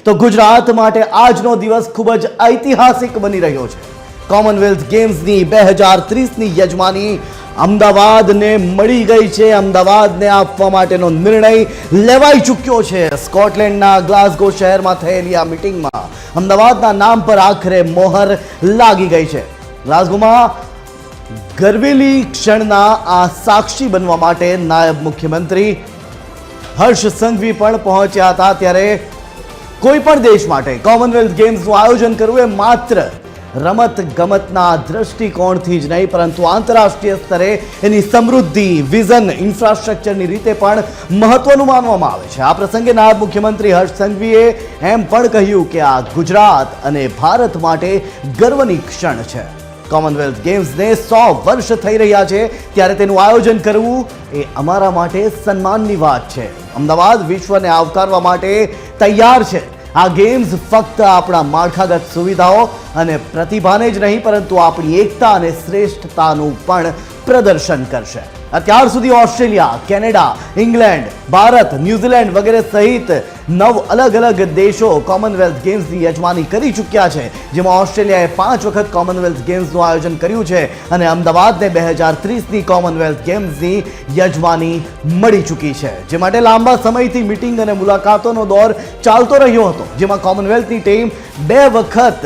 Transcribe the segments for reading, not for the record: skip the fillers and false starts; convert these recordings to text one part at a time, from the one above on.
તો ગુજરાત માટે આજનો દિવસ ખૂબ જ ઐતિહાસિક બની રહ્યો છે। કોમનવેલ્થ ગેમ્સની 2030ની યજમાની અમદાવાદને મળી ગઈ છે। અમદાવાદને આપવા માટેનો નિર્ણય લેવાઈ ચૂક્યો છે। સ્કોટલેન્ડના ગ્લાસગો શહેરમાં થયેલી આ મીટિંગમાં અમદાવાદના નામ પર આખરે મોહર લાગી ગઈ છે। ગ્લાસગોમાં ગરવેલી ક્ષણના આ સાક્ષી બનવા માટે નાયબ મુખ્યમંત્રી હર્ષ સંઘવી પણ પહોંચ્યા હતા। ત્યારે કોઈ પણ દેશ માટે કોમનવેલ્થ ગેમ્સનું આયોજન કરવું એ માત્ર રમત ગમતના દૃષ્ટિકોણથી જ નહીં પરંતુ આંતરરાષ્ટ્રીય સ્તરે એની સમૃદ્ધિ, વિઝન, ઇન્ફ્રાસ્ટ્રક્ચરની રીતે પણ મહત્વનું માનવામાં આવે છે। આ પ્રસંગે નાયબ મુખ્યમંત્રી હર્ષ સંઘવીએ એમ પણ કહ્યું કે આ ગુજરાત અને ભારત માટે ગર્વની ક્ષણ છે। કોમનવેલ્થ ગેમ્સને 100 વર્ષ થઈ રહ્યા છે ત્યારે તેનું આયોજન કરવું એ અમારા માટે સન્માનની વાત છે। અમદાવાદ વિશ્વને આવકારવા માટે તૈયાર છે। આ ગેમ્સ ફક્ત આપણા માળખાગત સુવિધાઓ અને પ્રતિભાને જ નહીં પરંતુ આપણી એકતા અને શ્રેષ્ઠતાનું પણ પ્રદર્શન કરશે। અત્યાર સુધી Australia, Canada, England, Bharat, New Zealand વગેરે સહિત 9 અલગ અલગ દેશો કોમનવેલ્થ ગેમ્સની યજમાની કરી ચૂક્યા છે, જેમાં ઓસ્ટ્રેલિયાએ 5 વખત કોમનવેલ્થ ગેમ્સનું આયોજન કર્યું છે અને અમદાવાદને 2030ની કોમનવેલ્થ ગેમ્સની યજમાની મળી ચૂકી છે, જે માટે લાંબા સમયથી મીટિંગ અને મુલાકાતોનો દોર ચાલતો રહ્યો હતો, જેમાં કોમનવેલ્થની ટીમ 2 વખત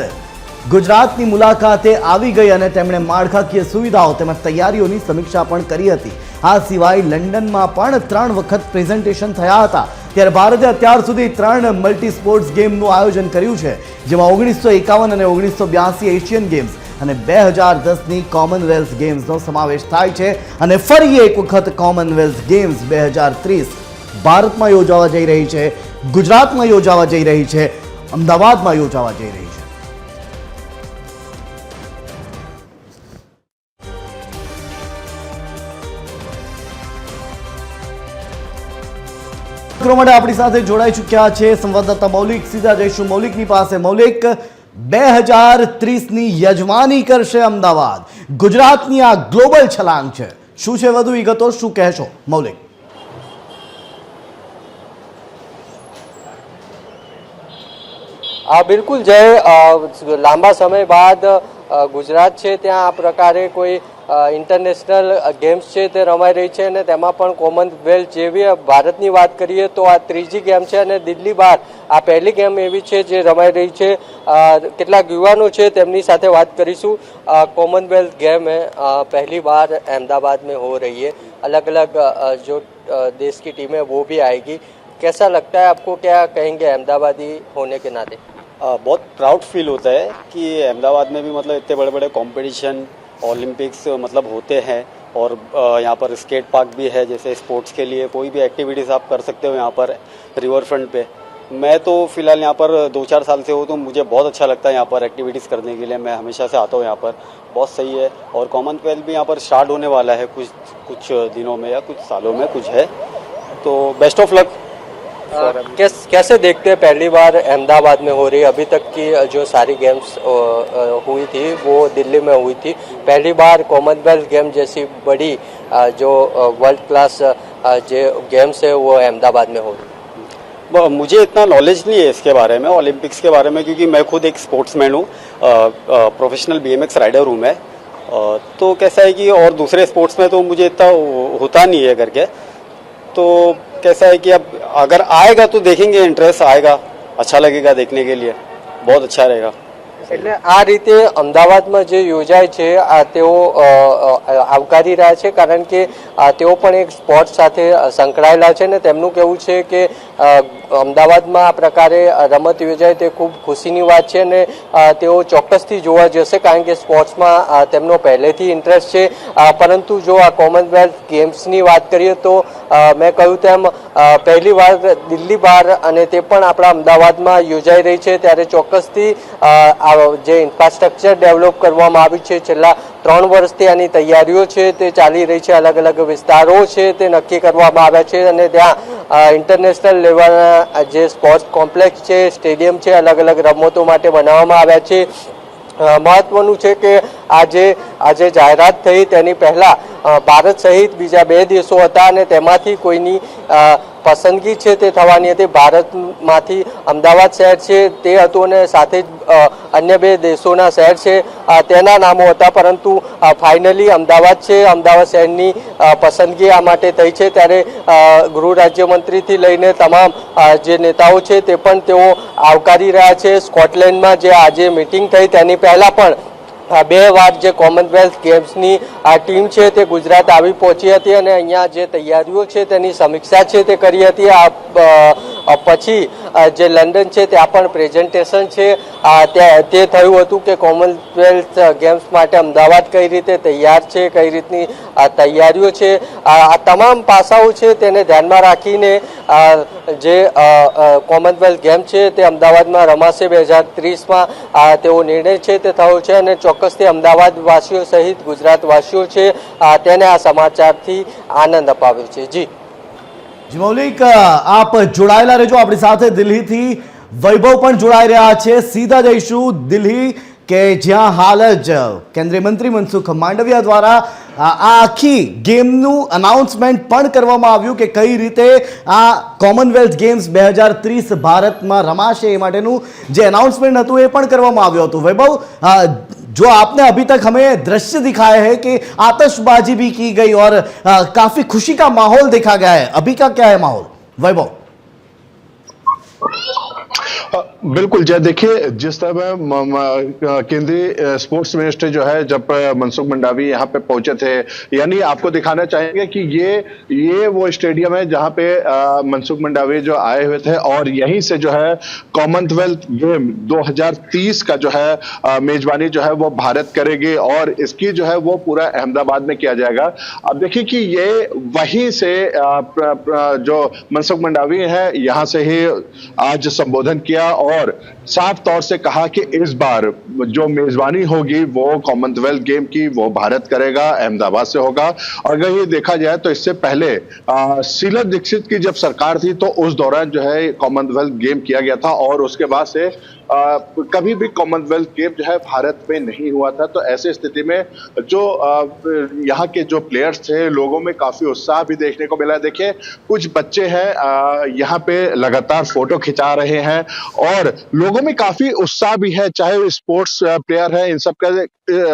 ગુજરાતની મુલાકાતે આવી ગઈ અને તેમણે માળખાકીય સુવિધાઓ તેમજ તૈયારીઓની સમીક્ષા પણ કરી હતી। આ સિવાય લંડનમાં પણ 3 વખત પ્રેઝન્ટેશન થયા હતા। ત્યારે ભારતે અત્યાર સુધી 3 મલ્ટી સ્પોર્ટ્સ ગેમનું આયોજન કર્યું છે, જેમાં 1951 અને 1982 એશિયન ગેમ્સ અને 2010ની કોમનવેલ્થ ગેમ્સનો સમાવેશ થાય છે અને ફરી એક વખત કોમનવેલ્થ ગેમ્સ 2030 ભારતમાં યોજાવા જઈ રહી છે, ગુજરાતમાં યોજાવા જઈ રહી છે, અમદાવાદમાં યોજાવા જઈ રહી છે। માટે આપણી સાથે જોડાઈ ચૂક્યા છે સંવાદદાતા મૌલિક। સીધા જઈશું મૌલિકની પાસે। મૌલિક, 2030ની યજમાની કરશે અમદાવાદ, ગુજરાતની આ ગ્લોબલ છલાંગ છે, શું છે વધુ વિગતો, શું કહેશો મૌલિક? બિલકુલ જય, લાંબા સમય બાદ ગુજરાત છે ત્યાં આ પ્રકારે કોઈ ઇન્ટરનેશનલ ગેમ્સ છે તે રમાઈ રહી છે અને તેમાં પણ કોમનવેલ્થ જેવી ભારતની વાત કરીએ તો આ 3જી ગેમ છે અને દિલ્હી બહાર આ પહેલી ગેમ એવી છે જે રમાઈ રહી છે। કેટલાક યુવાનો છે તેમની સાથે વાત કરીશું। કોમनवेल्थ गेम है पहली बार अहमदाबाद में हो रही है, अलग अलग जो देश की टीमें वो भी आएगी, कैसा लगता है आपको, क्या कहेंगे अहमदाबादी होने के नाते? बहुत प्राउड फील होता है कि अहमदाबाद में भी मतलब इतने बड़े बड़े कंपटीशन, ओलंपिक्स मतलब होते हैं और यहाँ पर स्केट पार्क भी है, जैसे स्पोर्ट्स के लिए कोई भी एक्टिविटीज़ आप कर सकते हो यहाँ पर रिवर फ्रंट पे। मैं तो फ़िलहाल यहाँ पर 2-4 साल से हूँ तो मुझे बहुत अच्छा लगता है यहाँ पर एक्टिविटीज़ करने के लिए। मैं हमेशा से आता हूँ यहाँ पर, बहुत सही है। और कॉमनवेल्थ भी यहाँ पर स्टार्ट होने वाला है कुछ दिनों में या कुछ सालों में कुछ है, तो बेस्ट ऑफ लक। कैसे देखते हैं पहली बार अहमदाबाद में हो रही है? अभी तक की जो सारी गेम्स हुई थी वो दिल्ली में हुई थी, पहली बार कॉमनवेल्थ गेम जैसी बड़ी जो वर्ल्ड क्लास जो गेम्स है वो अहमदाबाद में हो रही है। मुझे इतना नॉलेज नहीं है इसके बारे में, ओलंपिक्स के बारे में, क्योंकि मैं खुद एक स्पोर्ट्समैन हूँ, प्रोफेशनल BMX राइडर हूँ मैं। तो कैसा है कि और दूसरे स्पोर्ट्स में तो मुझे इतना होता नहीं है करके, तो कैसा है कि अब अगर आएगा तो देखेंगे, इंटरेस्ट आएगा, अच्छा लगेगा देखने के लिए, बहुत अच्छा रहेगा। એટલે આ રીતે અમદાવાદમાં જે યોજાય છે તેઓ આવકારી રહ્યા છે, કારણ કે તેઓ પણ એક સ્પોર્ટ સાથે સંકળાયેલા છે ને તેમનું કહેવું છે કે અમદાવાદમાં આ પ્રકારે રમત યોજાય તે ખૂબ ખુશીની વાત છે અને તેઓ ચોક્કસથી જોવા જશે, કારણ કે સ્પોર્ટ્સમાં તેમનો પહેલેથી ઇન્ટરેસ્ટ છે। પરંતુ જો આ કોમનવેલ્થ ગેમ્સની વાત કરીએ તો મેં કહ્યું તેમ પહેલી વાર દિલ્હી બહાર અને તે પણ આપણા અમદાવાદમાં યોજાઈ રહી છે, ત્યારે ચોક્કસથી જે ઇન્ફ્રાસ્ટ્રક્ચર ડેવલપ કરવામાં આવ્યું છે, છેલ્લા 3 વર્ષથી આની તૈયારીઓ છે તે ચાલી રહી છે, અલગ અલગ વિસ્તારો છે તે નક્કી કરવામાં આવ્યા છે અને ત્યાં ઇન્ટરનેશનલ લેવલના જે સ્પોર્ટ્સ કોમ્પ્લેક્સ છે, સ્ટેડિયમ છે, અલગ અલગ રમતો માટે બનાવવામાં આવ્યા છે। મહત્વનું છે કે આજે જાહેરાત થઈ તેની પહેલા ભારત સહિત બીજા 2 દેશો હતા અને તેમાંથી કોઈની પસંદગી છે તે થવાની હતી. ભારતમાંથી અમદાવાદ શહેર છે તે હતું અને સાથે જ અન્ય બે દેશોના શહેર છે તેના નામો હતા, પરંતુ ફાઇનલી અમદાવાદ છે, અમદાવાદ શહેરની પસંદગી આ માટે થઈ છે. ત્યારે ગૃહ રાજ્યમંત્રીથી લઈને તમામ જે નેતાઓ છે તે પણ તેઓ આવકારી રહ્યા છે. સ્કોટલેન્ડમાં જે આજે મિટિંગ થઈ તેની પહેલા પણ બે વાર જે કોમનવેલ્થ ગેમ્સની આ ટીમ છે તે ગુજરાત આવી પહોંચી હતી અને અહીંયા જે તૈયારીઓ છે તેની સમીક્ષા છે તે કરી હતી. પછી જે લંડન છે ત્યાં પણ પ્રેઝન્ટેશન છે તે થયું હતું કે કોમનવેલ્થ ગેમ્સ માટે અમદાવાદ કઈ રીતે તૈયાર છે, કઈ રીતની તૈયારીઓ છે. આ તમામ પાસાઓ છે તેને ધ્યાનમાં રાખીને જે કોમનવેલ્થ ગેમ છે તે અમદાવાદમાં રમાશે 2030માં તેવો નિર્ણય છે તે થયો છે અને ચોક્કસથી અમદાવાદ વાસીઓ સહિત ગુજરાતવાસીઓ છે તેને આ સમાચારથી આનંદ અપાવ્યો છે. જી મૌલિક, આપ જોડાયેલા રહેજો આપણી સાથે. દિલ્હીથી વૈભવ પણ જોડાઈ રહ્યા છે. સીધા જઈશું દિલ્હી કે જ્યાં હાલ જ કેન્દ્રીય મંત્રી મનસુખ માંડવિયા દ્વારા આ આખી ગેમનું અનાઉન્સમેન્ટ પણ કરવામાં આવ્યું કે કઈ રીતે આ કોમનવેલ્થ ગેમ્સ 2030 ભારતમાં રમાશે એ માટેનું જે અનાउंसमेंट હતું એ પણ કરવામાં આવ્યું હતું. वैभव, जो आपने अभी तक हमें दृश्य दिखाया है कि आतिशबाजी भी की गई और काफी खुशी का माहौल देखा गया है, अभी का क्या है माहौल वैभव? बिल्कुल जय, देखिए जिस तरह केंद्रीय स्पोर्ट्स मिनिस्टर जो है जब मनसुख मंडावी यहाँ पे पहुंचे थे, यानी आपको दिखाना चाहेंगे कि ये वो स्टेडियम है जहाँ पे मनसुख मंडावी जो आए हुए थे और यहीं से जो है कॉमनवेल्थ गेम 2030 का जो है मेजबानी जो है वो भारत करेगी और इसकी जो है वो पूरा अहमदाबाद में किया जाएगा. अब देखिए कि ये वहीं से जो मनसुख मंडावी है यहाँ से ही आज संबोधन किया और साफ तौर से कहा कि इस बार जो मेजबानी होगी वो कॉमनवेल्थ गेम की वो भारत करेगा, अहमदाबाद से होगा. अगर ये देखा जाए तो इससे पहले शीला दीक्षित की जब सरकार थी तो उस दौरान जो है कॉमनवेल्थ गेम किया गया था और उसके बाद से कभी भी कॉमनवेल्थ गेम जो है भारत में नहीं हुआ था. तो ऐसी स्थिति में जो यहाँ के जो प्लेयर्स थे, लोगों में काफी उत्साह भी देखने को मिला. देखिए कुछ बच्चे हैं यहाँ पे लगातार फोटो खिंचा रहे हैं और लोगों में काफी उत्साह भी है, चाहे वो स्पोर्ट्स प्लेयर है, इन सब का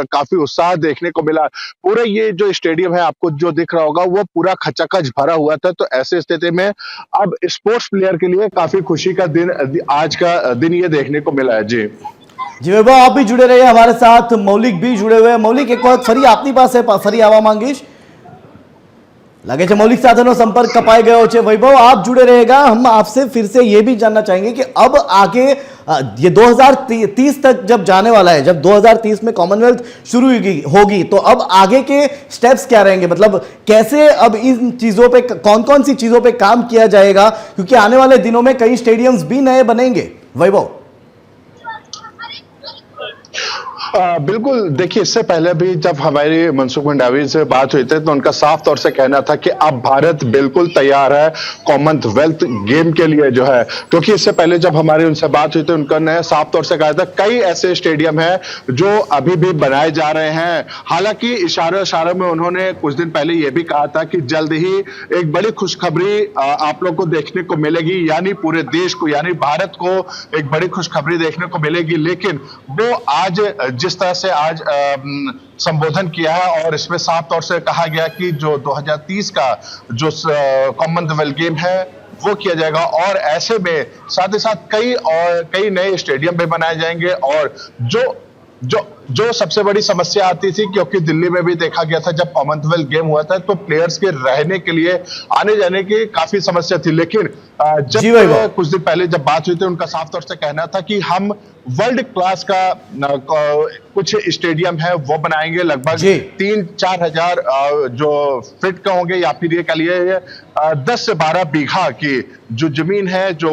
काफी उत्साह देखने को मिला. पूरे ये जो स्टेडियम है आपको जो दिख रहा होगा वो पूरा खचाखच भरा हुआ था. तो ऐसी स्थिति में अब स्पोर्ट्स प्लेयर के लिए काफी खुशी का दिन, आज का दिन ये देखने को मिला है. जी वैभव, आप भी जुड़े रहे हमारे साथ. मौलिक भी जुड़े हुए हैं. मौलिक, एक वक्त ફરી આપની પાસે ફરી આવવા માંગીશ. लगे છે मौलिक સાથેનો संपर्क कपाई गयो છે. वैभव, आप जुड़े रहेगा. हम आपसे फिर से ये भी जानना चाहेंगे कि अब आगे ये 2030 तक जब जाने वाला है, जब 2030 में कॉमनवेल्थ शुरू होगी तो अब आगे के स्टेप्स क्या रहेंगे? मतलब कैसे अब इन चीजों पे, कौन कौन सी चीजों पे काम किया जाएगा, क्योंकि आने वाले दिनों में कई स्टेडियम्स भी नए बनेंगे. वैभव, बिल्कुल, देखिए इससे पहले भी जब हमारी मनसुख मंडावी से बात हुई थी तो उनका साफ तौर से कहना था कि अब भारत बिल्कुल तैयार है कॉमनवेल्थ गेम के लिए जो है, क्योंकि इससे पहले जब हमारी उनसे बात हुई थी उन्होंने साफ तौर से कहा था कई ऐसे स्टेडियम हैं जो अभी भी बनाए जा रहे हैं. हालांकि इशारे में उन्होंने कुछ दिन पहले यह भी कहा था कि जल्द ही एक बड़ी खुशखबरी आप लोग को देखने को मिलेगी, यानी पूरे देश को, यानी भारत को एक बड़ी खुशखबरी देखने को मिलेगी. लेकिन वो आज जिस तरह से आज संबोधन किया है और इसमें साफ तौर से कहा गया कि जो 2030 का जो कॉमनवेल्थ गेम है वो किया जाएगा और ऐसे में साथ ही साथ कई नए स्टेडियम भी बनाए जाएंगे. और जो सबसे बड़ी समस्या आती थी, क्योंकि दिल्ली में भी देखा गया था जब कॉमनवेल्थ गेम हुआ था तो प्लेयर्स के रहने के लिए, आने जाने की काफी समस्या थी. लेकिन जब कुछ दिन पहले जब बात हुई थी उनका साफ तौर से कहना था कि हम वर्ल्ड क्लास का कुछ स्टेडियम है वो बनाएंगे, लगभग 3-4 हजार जो फिट का होंगे, या फिर ये कह लिए 10 से 12 बीघा की जो जमीन है जो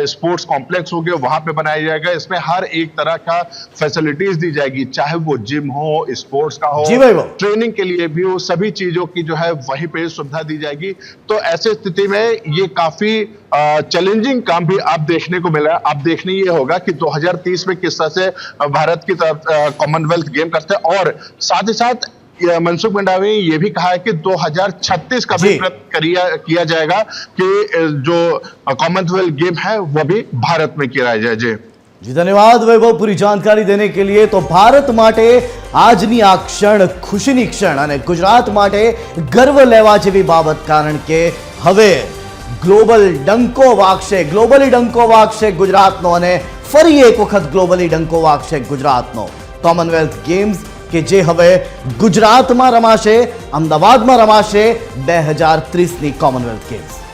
स्पोर्ट्स कॉम्प्लेक्स होंगे वहां पे बनाया जाएगा. इसमें हर एक तरह का फैसिलिटीज दी जाएगी, चाहे वो जिम हो, स्पोर्ट्स का हो, ट्रेनिंग के लिए भी हो, सभी चीजों की जो है वहीं पे सुविधा दी जाएगी. तो ऐसे स्थिति में ये काफी चैलेंजिंग काम भी अब देखने को मिला है. अब देखने ये होगा कि 2030 में किस तरह से भारत की तरफ कॉमनवेल्थ गेम करते हैं और साथ ही साथ मनसुख मंडावी ने ये भी कहा है कि 2036 का भी जी। प्रयत्न किया जाएगा कि जो कॉमनवेल्थ गेम है वो भी भारत में किया जाए। जी જી ધન્યવાદ વૈભવ પૂરી જાણકારી દેને કે लिए। તો ભારત માટે આજની આ ક્ષણ ખુશીની ક્ષણ અને ગુજરાત માટે ગર્વ લેવા જેવી બાબત, કારણ કે હવે ગ્લોબલ ડંકો વાગશે ગુજરાતનો અને ફરી એક વખત ગ્લોબલી ડંકો વાગશે ગુજરાતનો। કોમનવેલ્થ ગેમ્સ કે જે હવે ગુજરાતમાં રમાશે, અમદાવાદમાં રમાશે 2030ની કોમનવેલ્થ ગેમ્સ।